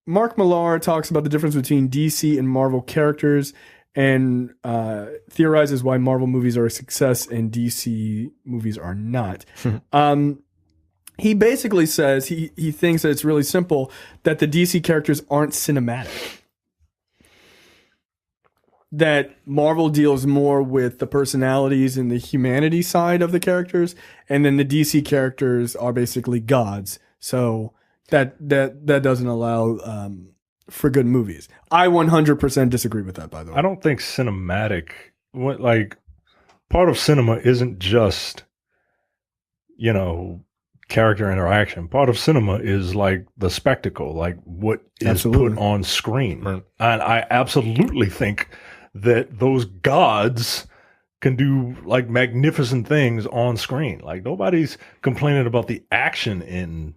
Mark Millar talks about the difference between DC and Marvel characters and theorizes why Marvel movies are a success and DC movies are not. He basically says he thinks that it's really simple, that the DC characters aren't cinematic. That Marvel deals more with the personalities and the humanity side of the characters, and then the DC characters are basically gods. So that doesn't allow for good movies. I 100% disagree with that, by the way. I don't think cinematic, part of cinema isn't just, character interaction. Part of cinema is like the spectacle, like what is put on screen. Right. And I absolutely think that those gods can do like magnificent things on screen. Like nobody's complaining about the action in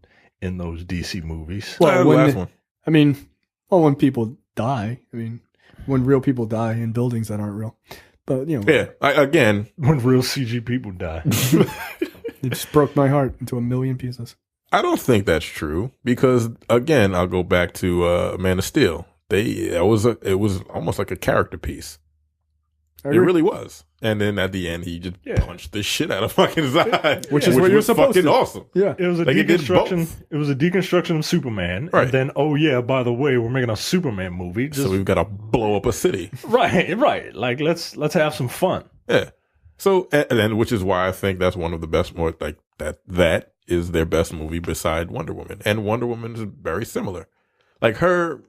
those DC movies. Well, when people die. I mean, when real people die in buildings that aren't real. But when real CG people die. It just broke my heart into a million pieces. I don't think that's true because, again, I'll go back to Man of Steel. It was almost like a character piece. It really was. And then at the end, he just punched the shit out of fucking Zod, which is what you're supposed to. Awesome. Yeah, it was a deconstruction. It was a deconstruction of Superman, right. And then by the way, we're making a Superman movie. So we've got to blow up a city. Right. Like let's have some fun. Yeah. So and then, which is why I think that's one of the best that is their best movie beside Wonder Woman, and Wonder Woman is very similar. Like her.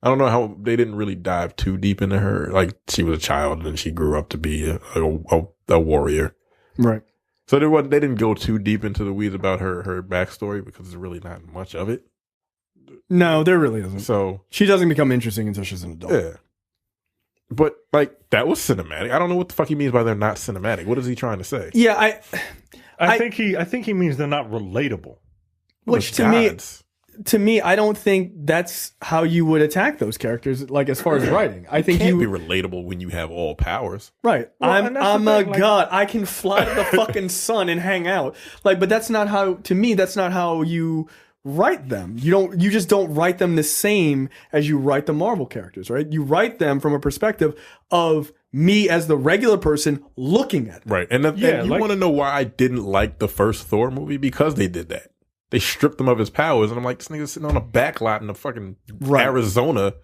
I don't know how they didn't really dive too deep into her. Like she was a child and she grew up to be a warrior. Right. So they didn't go too deep into the weeds about her backstory because there's really not much of it. No, there really isn't. So she doesn't become interesting until she's an adult. Yeah. But like that was cinematic. I don't know what the fuck he means by they're not cinematic. What is he trying to say? Yeah, I think he means they're not relatable. Which to me, I don't think that's how you would attack those characters. Like as far as writing, I think you can't be relatable when you have all powers. Right. Well, I'm a god. I can fly to the fucking sun and hang out. Like, but that's not how. To me, that's not how you write them. You just don't write them the same as you write the Marvel characters. Right. You write them from a perspective of me as the regular person looking at them. Right. And you want to know why I didn't like the first Thor movie? Because they did that. They stripped him of his powers, and I'm like, this nigga's sitting on a back lot in the fucking Arizona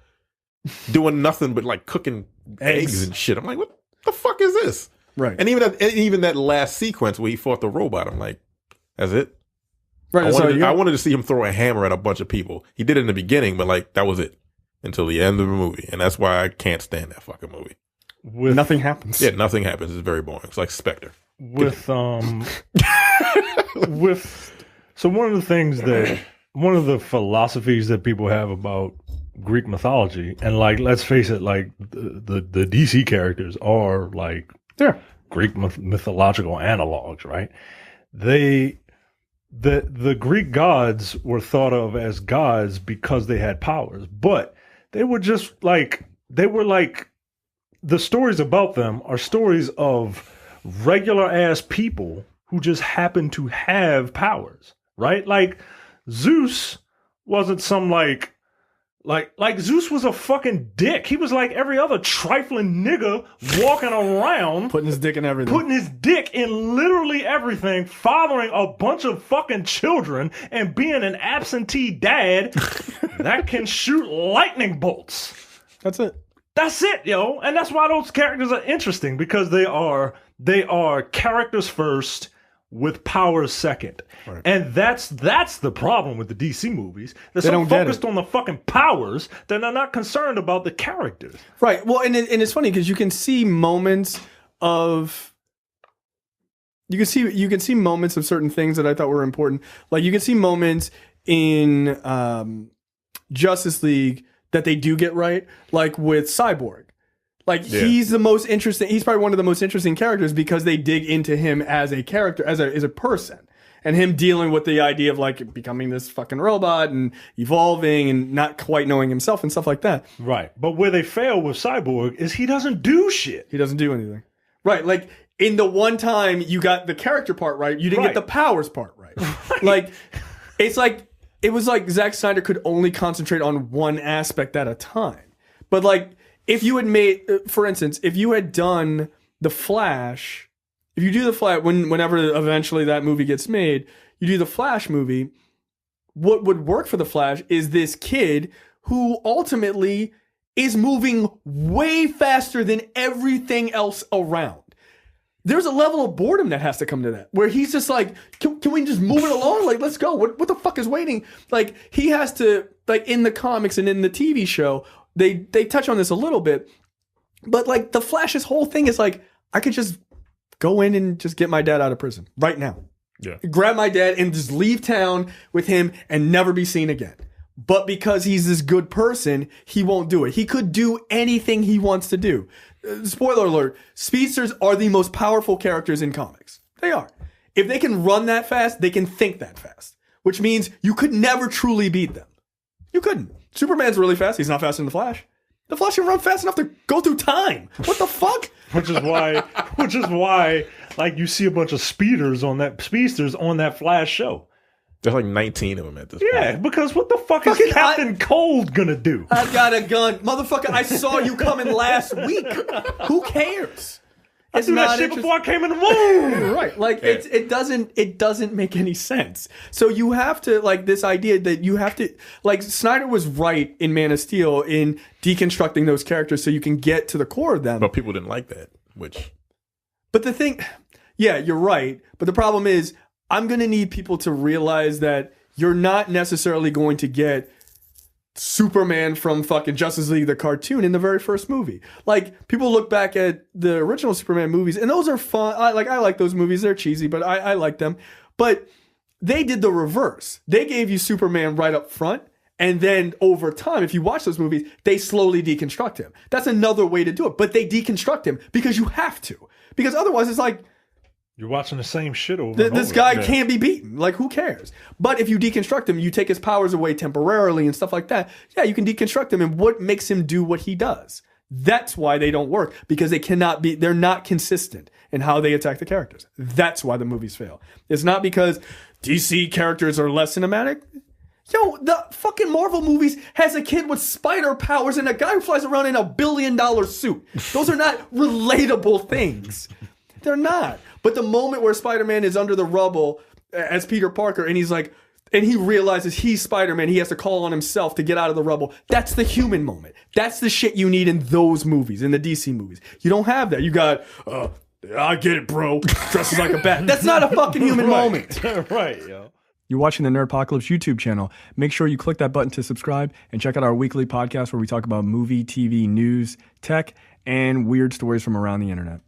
doing nothing but like cooking eggs and shit. I'm like, what the fuck is this? Right. And even that last sequence where he fought the robot, I'm like, that's it? Right. I wanted to see him throw a hammer at a bunch of people. He did it in the beginning, but like that was it until the end of the movie. And that's why I can't stand that fucking movie. Nothing happens. Yeah, nothing happens. It's very boring. It's like Spectre. So one of the philosophies that people have about Greek mythology, and like, let's face it, like the DC characters are like Greek mythological analogs, right? The Greek gods were thought of as gods because they had powers, but they were just like, the stories about them are stories of regular ass people who just happen to have powers. Right? Like Zeus wasn't some like Zeus was a fucking dick. He was like every other trifling nigga walking around. Putting his dick in everything. Putting his dick in literally everything, fathering a bunch of fucking children and being an absentee dad that can shoot lightning bolts. That's it. That's it, yo. And that's why those characters are interesting, because they are characters first with powers second. Right. And that's the problem with the DC movies. They're so focused on the fucking powers that they're not concerned about the characters. Right. Well, and it's funny because you can see moments of certain things that I thought were important. Like you can see moments in Justice League that they do get right, like with Cyborg. Like he's the most interesting. He's probably one of the most interesting characters because they dig into him as a character, as a person, and him dealing with the idea of like becoming this fucking robot and evolving and not quite knowing himself and stuff like that. Right. But where they fail with Cyborg is he doesn't do shit. He doesn't do anything. Right. Like in the one time you got the character part right, you didn't get the powers part right. Like it's like it was like Zack Snyder could only concentrate on one aspect at a time. But like, if you had made, for instance, if you had done The Flash, if you do The Flash, whenever eventually that movie gets made, you do the Flash movie, what would work for the Flash is this kid who ultimately is moving way faster than everything else around. There's a level of boredom that has to come to that, where he's just like, can we just move it along? Like, let's go. What the fuck is waiting? Like, he has to, like, in the comics and in the TV show, they touch on this a little bit, but like the Flash's whole thing is like, I could just go in and just get my dad out of prison right now. Yeah. Grab my dad and just leave town with him and never be seen again. But because he's this good person, he won't do it. He could do anything he wants to do. Spoiler alert, speedsters are the most powerful characters in comics. They are. If they can run that fast, they can think that fast, which means you could never truly beat them. You couldn't. Superman's really fast. He's not faster than the Flash. The Flash can run fast enough to go through time. What the fuck? Which is why, like, you see a bunch of speedsters on that Flash show. There's like 19 of them at this point. Yeah, because what the fuck is Captain Cold gonna do? I've got a gun. Motherfucker, I saw you coming last week. Who cares? I threw that shit before I came in the room. Right. Like, it doesn't make any sense. So you have to, like, this idea that you have to, like, Snyder was right in Man of Steel in deconstructing those characters so you can get to the core of them. But people didn't like that, But the thing, yeah, you're right. But the problem is, I'm going to need people to realize that you're not necessarily going to get Superman from fucking Justice League, the cartoon, in the very first movie. Like, people look back at the original Superman movies, and those are fun. I like those movies. They're cheesy, but I like them. But they did the reverse. They gave you Superman right up front, and then over time, if you watch those movies, they slowly deconstruct him. That's another way to do it. But they deconstruct him because you have to. Because otherwise, it's like, you're watching the same shit over and over. This guy can't be beaten. Like, who cares? But if you deconstruct him, you take his powers away temporarily and stuff like that. Yeah, you can deconstruct him. And what makes him do what he does? That's why they don't work. Because they're not consistent in how they attack the characters. That's why the movies fail. It's not because DC characters are less cinematic. Yo, the fucking Marvel movies has a kid with spider powers and a guy who flies around in $1 billion suit. Those are not relatable things. They're not. But the moment where Spider-Man is under the rubble as Peter Parker and he's like, and he realizes he's Spider-Man, he has to call on himself to get out of the rubble. That's the human moment. That's the shit you need in those movies, in the DC movies. You don't have that. You got, I get it, bro. Dresses like a bat. That's not a fucking human moment. Right, yo. You're watching the Nerdpocalypse YouTube channel. Make sure you click that button to subscribe and check out our weekly podcast where we talk about movie, TV, news, tech, and weird stories from around the internet.